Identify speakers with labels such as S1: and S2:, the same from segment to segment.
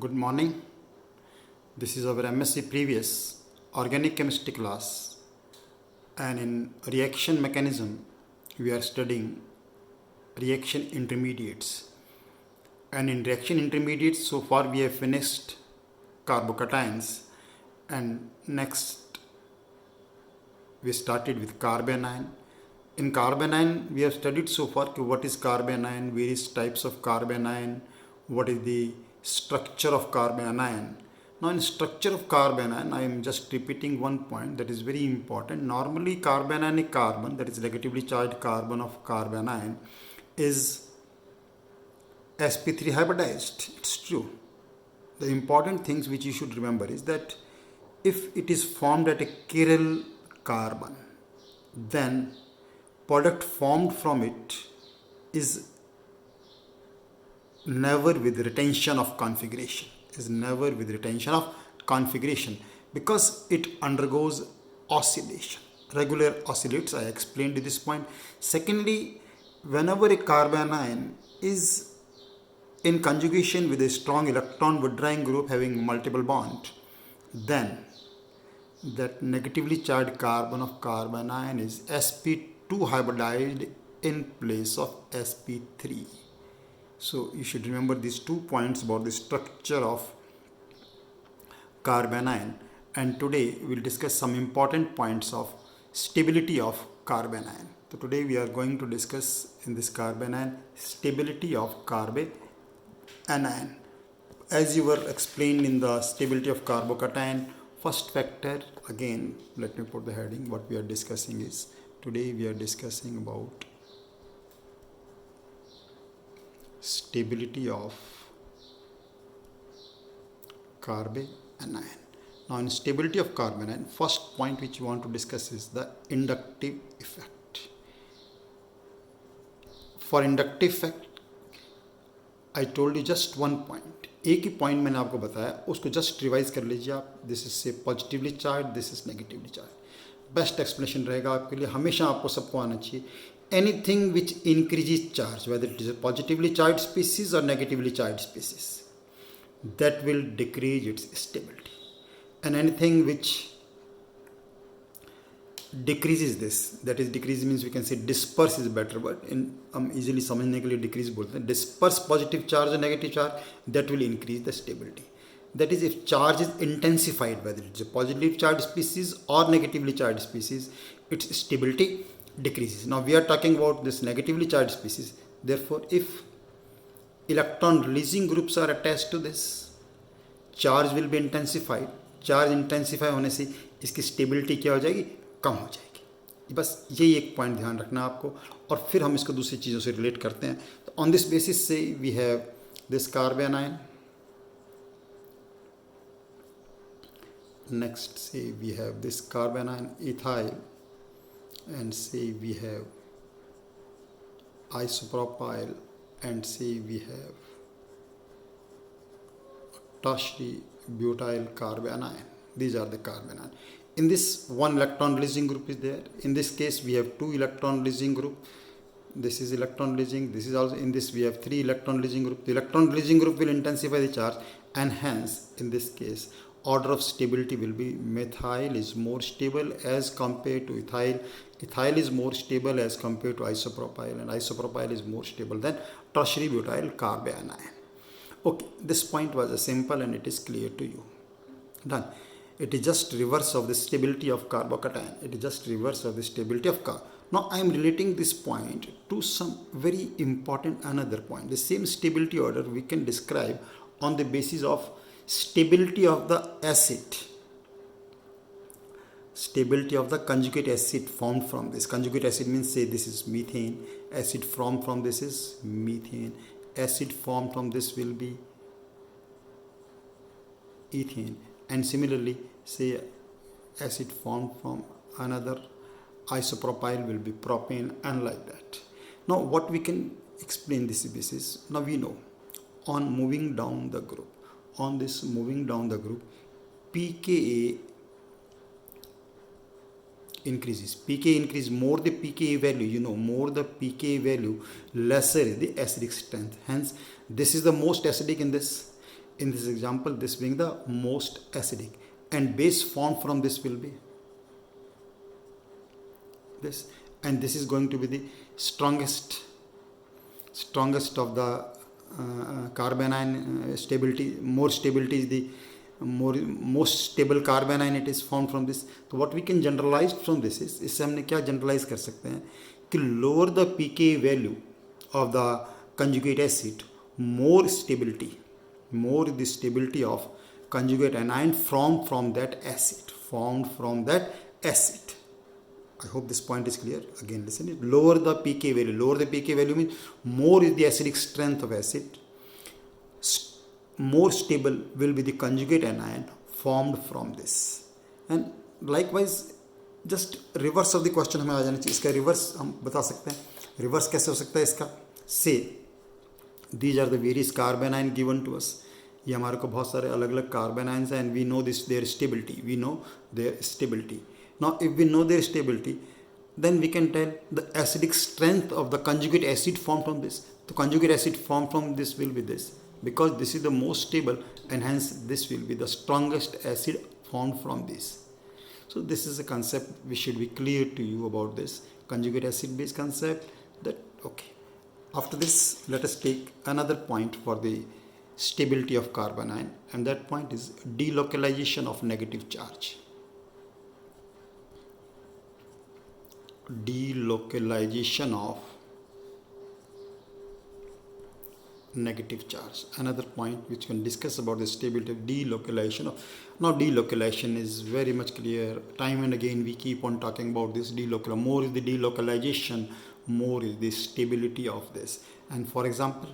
S1: Good morning. This is our MSc previous organic chemistry class, and in reaction mechanism we are studying reaction intermediates. And in reaction intermediates so far we have finished carbocations, and next we started with carbanion. In carbanion we have studied so far what is carbanion, various types of carbanion, what is the structure of carbanion. Now in structure of carbanion I am just repeating one point that is very important. Normally carbanionic carbon, that is negatively charged carbon of carbanion, is sp3 hybridized. It's true. The important things which you should remember is that if it is formed at a chiral carbon, then product formed from it is never with retention of configuration, because it undergoes oscillation, regular oscillates. I explained to this point. Secondly, whenever a carbanion is in conjugation with a strong electron withdrawing group having multiple bond, then that negatively charged carbon of carbanion is sp2 hybridized in place of sp3. So you should remember these 2 points about the structure of carbanion, and today we will discuss some important points of stability of carbanion. So today we are going to discuss in this carbanion stability of carbanion. As you were explained in the stability of carbocation, first factor, again let me put the heading, what we are discussing is, today we are discussing about stability of carbanion. Now in stability of carbanion, first point which we want to discuss is the inductive effect. For inductive effect I told you just one point. एक ही point मैंने आपको बताया, उसको just revise कर लीजिए आप. This is से positively charge, this is negatively charge. Best explanation रहेगा आपके लिए. हमेशा आपको सबको आना चाहिए. Anything which increases charge, whether it is a positively charged species or negatively charged species, that will decrease its stability. And anything which decreases this, that is decrease means we can say disperse is a better word, in हम easily समझने के लिए decrease बोलते हैं. Disperse positive charge or negative charge, that will increase the stability. That is, if charge is intensified, whether it's a positively charged species or negatively charged species, its stability decreases. Now we are talking about this negatively charged species. Therefore, if electron releasing groups are attached to this, charge will be intensified. Charge intensify होने से इसकी stability क्या हो जाएगी, कम हो जाएगी. बस यही एक पॉइंट ध्यान रखना आपको, और फिर हम इसको दूसरी चीज़ों से रिलेट करते हैं. तो ऑन दिस बेसिस से we have this carbanion, next से we have this carbanion ethyl, and say we have isopropyl, and say we have tertiary butyl carbanion. These are the carbanion. In this, one electron releasing group is there. In this case we have 2 electron releasing group. This is electron releasing, this is also, in this we have 3 electron releasing group. The electron releasing group will intensify the charge, and hence in this case order of stability will be methyl is more stable as compared to ethyl. Ethyl is more stable as compared to isopropyl, and isopropyl is more stable than tertiary butyl carbanion. Okay, this point was a simple and it is clear to you. Done. It is just reverse of the stability of carbocation. It is just reverse of the stability of car. Now I am relating this point to some very important another point. The same stability order we can describe on the basis of stability of the acid. Stability of the conjugate acid formed from this. Conjugate acid means, say this is methane. Acid formed from this is methane. Acid formed from this will be ethane, and similarly say acid formed from another isopropyl will be propane, and like that. Now what we can explain this basis, now we know on moving down the group, on this moving down the group, pKa increases. pKa increase, more the pKa value, more the pKa value, lesser is the acidic strength. Hence this is the most acidic in this, In this example, this being the most acidic, and base formed from this will be this, and this is going to be the strongest of the carbon ion stability. More stability is the most stable carbon ion, it is formed from this. तो what we can generalize from this is, इससे हमने क्या generalize कर सकते हैं कि lower the pK value of the conjugate acid, more the stability of conjugate anion formed from that acid. I hope this point is clear. Again, listen it. Lower the pK value. Lower the pK value means more is the acidic strength of acid. More stable will be the conjugate anion formed from this. And likewise, just reverse of the question हमें आ जाना चाहिए. इसका reverse हम बता सकते हैं. Reverse कैसे हो सकता है इसका? Say, these are the various carbon ion given to us. ये हमारे को बहुत सारे अलग अलग carbon ions हैं, and we know their stability. Now, if we know their stability, then we can tell the acidic strength of the conjugate acid formed from this. The conjugate acid formed from this will be this, because this is the most stable, and hence this will be the strongest acid formed from this. So this is a concept we should be clear to you about this conjugate acid base concept. That okay. After this, let us take another point for the stability of carbon ion, and that point is delocalization of negative charge. Delocalization of negative charge. Another point which can discuss about the stability of delocalization of. Now delocalization is very much clear. Time and again we keep on talking about this delocalization. More is the delocalization, more is the stability of this. And for example,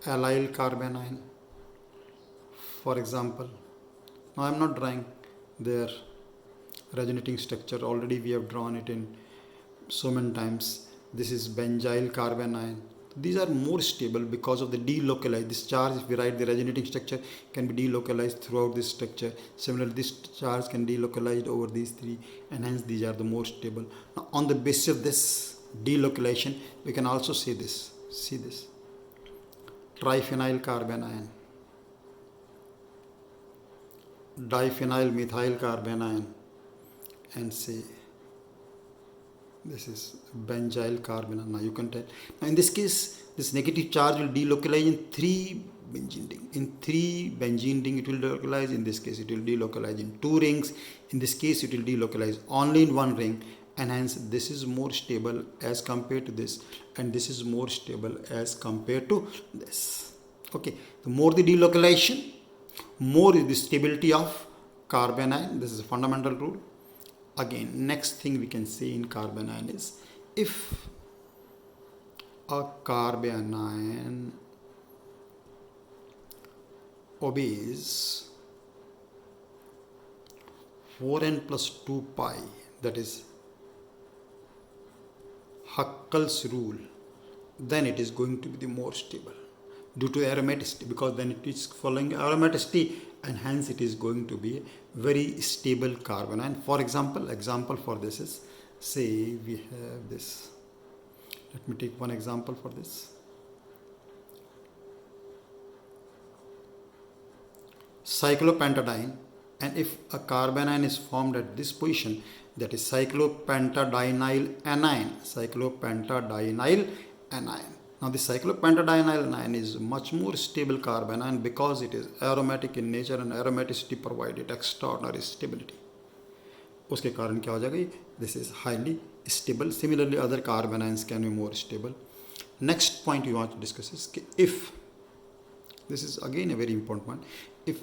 S1: allyl carbon ion, for example. Now I am not drawing their resonating structure, already we have drawn it in so many times. This is benzyl carbon ion. These are more stable because of the delocalized. This charge, if we write the resonating structure, can be delocalized throughout this structure. Similarly, this charge can delocalize over these three, and hence these are the more stable. Now on the basis of this delocalization, we can also say this. See this. Triphenyl carbon ion, diphenyl methyl carbon ion, and say this is benzyl carbon ion. Now you can tell. Now in this case, this negative charge will delocalize in 3 benzene ring. In 3 benzene ring it will delocalize. In this case it will delocalize in 2 rings. In this case it will delocalize only in 1 ring, and hence this is more stable as compared to this, and this is more stable as compared to this. Okay, the more the delocalization, more is the stability of carbon ion. This is a fundamental rule. Again, next thing we can say in carbon ion is, if a carbon ion obeys 4n plus 2 pi, that is Huckel's rule, then it is going to be the more stable due to aromaticity, because then it is following aromaticity, and hence it is going to be a very stable carbon ion. For example for this is, say we have this. Let me take one example for this. Cyclopentadiene, and if a carbon ion is formed at this position, that is cyclopentadienyl anion. Now the cyclopentadienyl anion is much more stable carbon ion because it is aromatic in nature, and aromaticity provided extraordinary stability. उसके कारण क्या हो जाएगा? This is highly stable. Similarly, other carbon ions can be more stable. Next point we want to discuss is if, this is again a very important point, if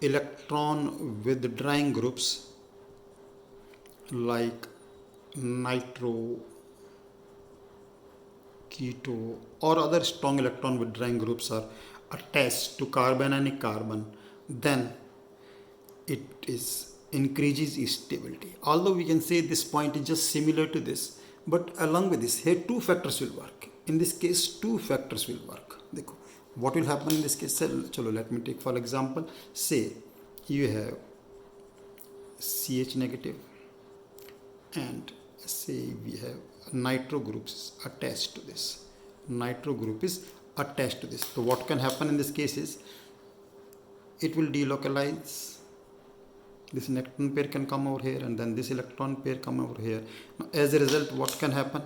S1: electron withdrawing groups like nitro, keto, or other strong electron withdrawing groups are attached to carbanionic carbon, then it increases stability. Although we can say this point is just similar to this, but along with this, here 2 factors will work. In this case, 2 factors will work. देखो, what will happen in this case? चलो, let me take for example, say you have CH negative, and say we have nitro group is attached to this. Nitro group is attached to this. So what can happen in this case is it will delocalize. This electron pair can come over here, and then this electron pair come over here. Now, as a result, what can happen?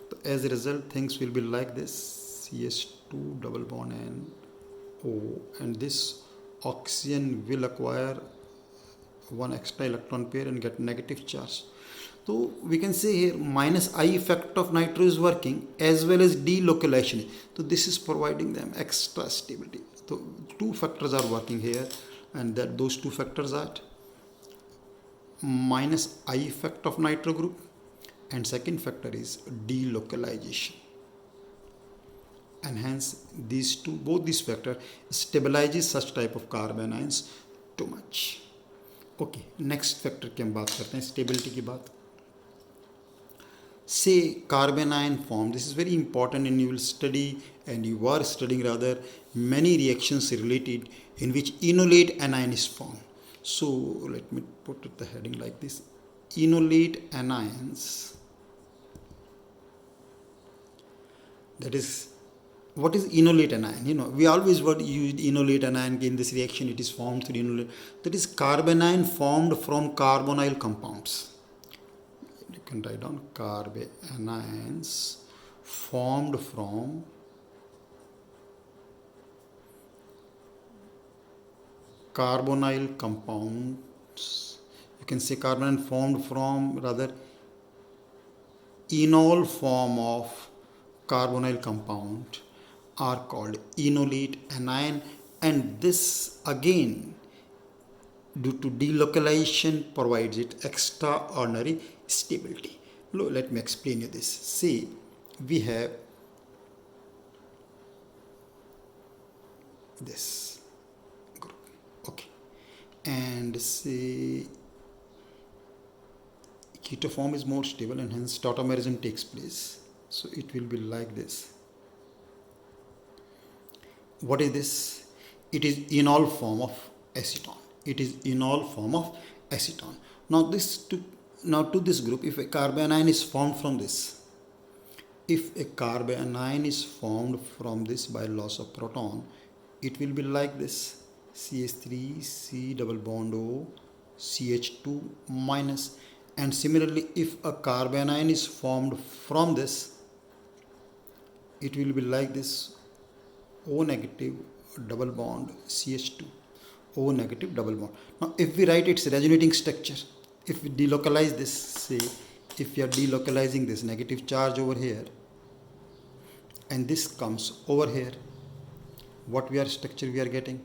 S1: So as a result, things will be like this: CH2 double bond N O, and this oxygen will acquire one extra electron pair and get negative charge. So we can say here minus I effect of nitro is working as well as delocalization. So this is providing them extra stability. So two factors are working here, and that those two factors are minus I effect of nitro group, and second factor is delocalization. And hence these two, both these factors stabilizes such type of carbon ions too much. Okay, next factor की हम बात करते हैं, stability की बात. से carbon ion form, this is very important and you will study and you are studying rather many reactions related in which enolate anion is formed. So let me put the heading like this: enolate anions. That is, what is enolate anion? You know, we always use enolate anion. In this reaction it is formed through enolate. That is carbon ion formed from carbonyl compounds. You can write down carbon ions formed from carbonyl compounds. You can say carbon ion formed from rather enol form of carbonyl compound are called enolate anion, and this again due to delocalization provides it extraordinary stability. Let me explain you this. See, we have this group, okay, and say keto form is more stable and hence tautomerism takes place. So it will be like this. What is this? It is enol form of acetone. It is enol form of acetone. Now to this group, if a carbon ion is formed from this, if a carbon ion is formed from this by loss of proton, it will be like this: CH3 C double bond O CH2 minus. And similarly, if a carbon ion is formed from this, it will be like this: O negative double bond CH2, O negative double bond. Now if we write its resonating structure, if we delocalize this, say if we are delocalizing this negative charge over here and this comes over here, what structure we are getting?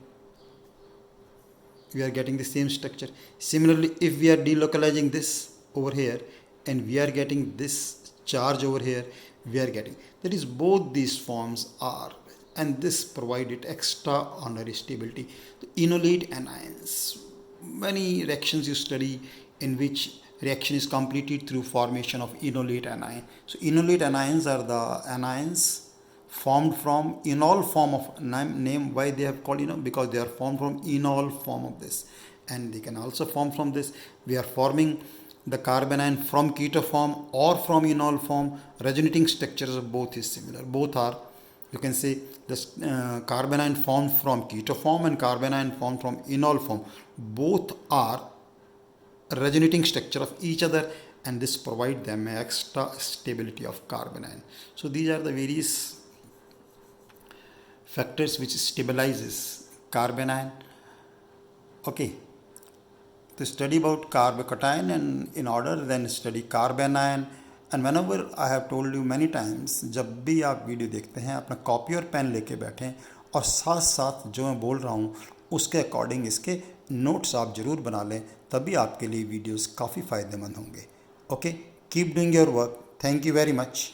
S1: We are getting the same structure. Similarly, if we are delocalizing this over here and we are getting this charge over here, we are getting, that is, both these forms are, and this provided extraordinary stability. The enolate anions, many reactions you study in which reaction is completed through formation of enolate anion. So enolate anions are the anions formed from enol form of name. Why they have called enol? Because they are formed from enol form of this, and they can also form from this. We are forming the carbon ion from keto form or from enol form. Resonating structures of both is similar. Both are, you can say, the carbon ion formed from keto form and carbon ion formed from enol form. Both are resonating structure of each other, and this provide them extra stability of carbon ion. So these are the various factors which stabilizes carbon ion. Okay, to study about carbocation and in order, then study carbon ion. And whenever I have told you many times, जब भी आप video देखते हैं अपना copy और pen लेके बैठें और साथ साथ जो मैं बोल रहा हूँ उसके अकॉर्डिंग इसके नोट्स आप ज़रूर बना लें, तभी आपके लिए वीडियोस काफ़ी फ़ायदेमंद होंगे. Okay, keep doing your work. Thank you very much.